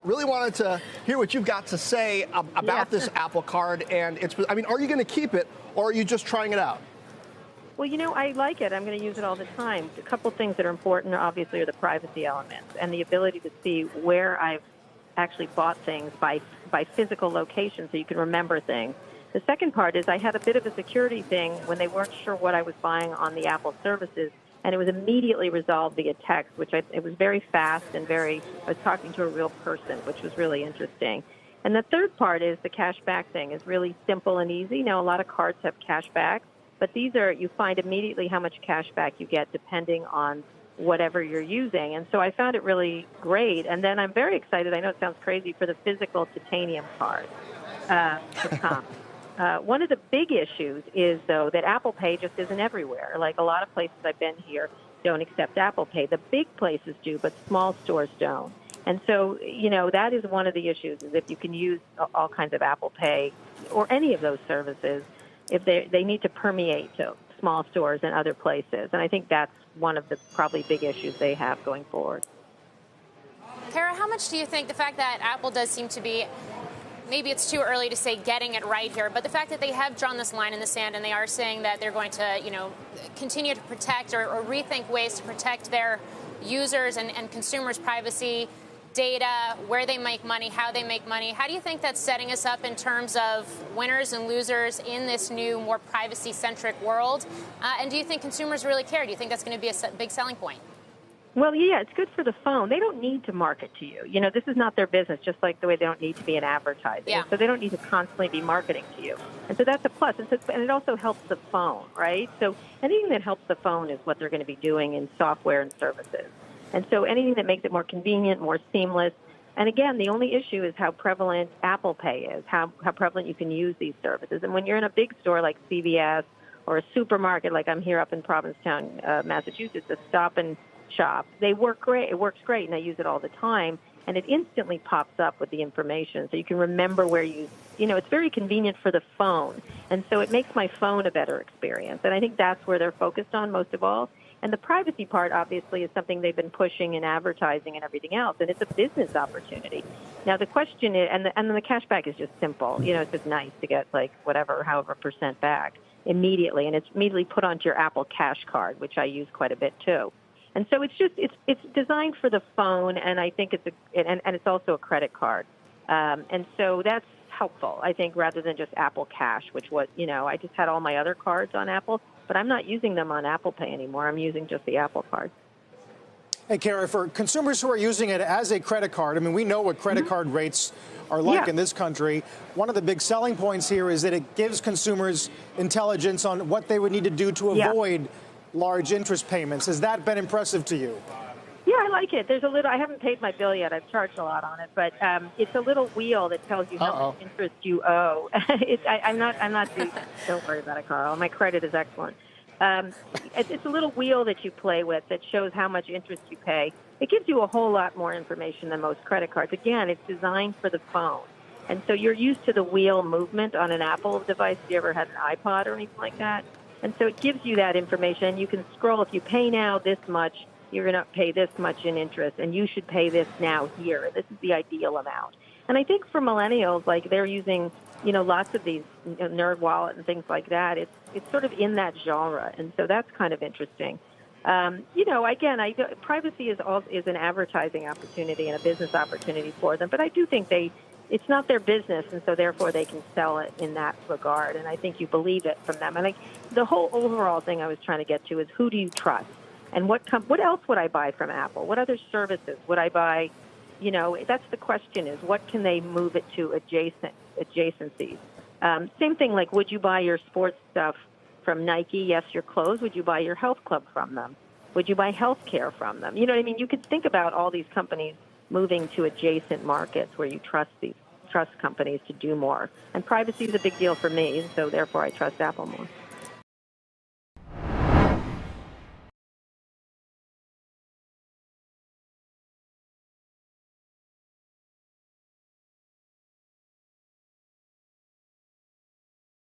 really wanted to hear what you've got to say about this Apple Card. And I mean, are you going to keep it, or are you just trying it out? Well, I like it. I'm going to use it all the time. A couple things that are important, obviously, are the privacy elements and the ability to see where I've actually bought things by physical location so you can remember things. The second part is I had a bit of a security thing when they weren't sure what I was buying on the Apple services, and it was immediately resolved via text, it was very fast and I was talking to a real person, which was really interesting. And the third part is the cash back thing is really simple and easy. Now, a lot of cards have cash back, but you find immediately how much cash back you get depending on whatever you're using. And so I found it really great. And then I'm very excited, I know it sounds crazy, for the physical titanium card to come. One of the big issues is, though, that Apple Pay just isn't everywhere. Like a lot of places I've been here don't accept Apple Pay. The big places do, but small stores don't. And so, that is one of the issues, is if you can use all kinds of Apple Pay or any of those services, if they need to permeate to small stores and other places. And I think that's one of the probably big issues they have going forward. Kara, how much do you think the fact that Apple does seem to be, maybe it's too early to say getting it right here, but the fact that they have drawn this line in the sand and they are saying that they're going to, continue to protect or rethink ways to protect their users and consumers' privacy, data, where they make money, how they make money. How do you think that's setting us up in terms of winners and losers in this new, more privacy-centric world? And do you think consumers really care? Do you think that's going to be a big selling point? Well, yeah, it's good for the phone. They don't need to market to you. This is not their business, just like the way they don't need to be an advertiser. Yeah. So they don't need to constantly be marketing to you. And so that's a plus. And it also helps the phone, right? So anything that helps the phone is what they're going to be doing in software and services. And so anything that makes it more convenient, more seamless. And again, the only issue is how prevalent Apple Pay is, how prevalent you can use these services. And when you're in a big store like CVS or a supermarket like I'm here up in Provincetown, Massachusetts, a Stop and Shop, they work great. It works great, and I use it all the time. And it instantly pops up with the information, so you can remember where it's very convenient for the phone. And so it makes my phone a better experience. And I think that's where they're focused on most of all. And the privacy part, obviously, is something they've been pushing in advertising and everything else, and it's a business opportunity. Now, the question is, and then the cash back is just simple. It's just nice to get, however percent back immediately, and it's immediately put onto your Apple Cash card, which I use quite a bit, too. And so it's designed for the phone, and I think it's also a credit card. And so that's helpful, I think, rather than just Apple Cash, which was, I just had all my other cards on Apple, but I'm not using them on Apple Pay anymore. I'm using just the Apple Card. Hey, Kara, for consumers who are using it as a credit card, I mean, we know what credit card rates are like in this country. One of the big selling points here is that it gives consumers intelligence on what they would need to do to avoid large interest payments. Has that been impressive to you? Yeah, I like it. I haven't paid my bill yet. I've charged a lot on it, but it's a little wheel that tells you how much interest you owe. I'm not. Don't worry about it, Carl. My credit is excellent. It's a little wheel that you play with that shows how much interest you pay. It gives you a whole lot more information than most credit cards. Again, it's designed for the phone, and so you're used to the wheel movement on an Apple device. Have you ever had an iPod or anything like that? And so it gives you that information. You can scroll. If you pay now this much, you're going to pay this much in interest, and you should pay this now here. This is the ideal amount. And I think for millennials, they're using, lots of these Nerd Wallet and things like that. It's sort of in that genre, and so that's kind of interesting. Again, privacy is an advertising opportunity and a business opportunity for them, but I do think it's not their business, and so therefore they can sell it in that regard. And I think you believe it from them. And the whole overall thing I was trying to get to is, who do you trust? And what else would I buy from Apple? What other services would I buy? That's the question, is what can they move it to adjacencies? Same thing, would you buy your sports stuff from Nike? Yes, your clothes. Would you buy your health club from them? Would you buy health care from them? You know what I mean? You could think about all these companies moving to adjacent markets where you trust companies to do more. And privacy is a big deal for me, so therefore I trust Apple more.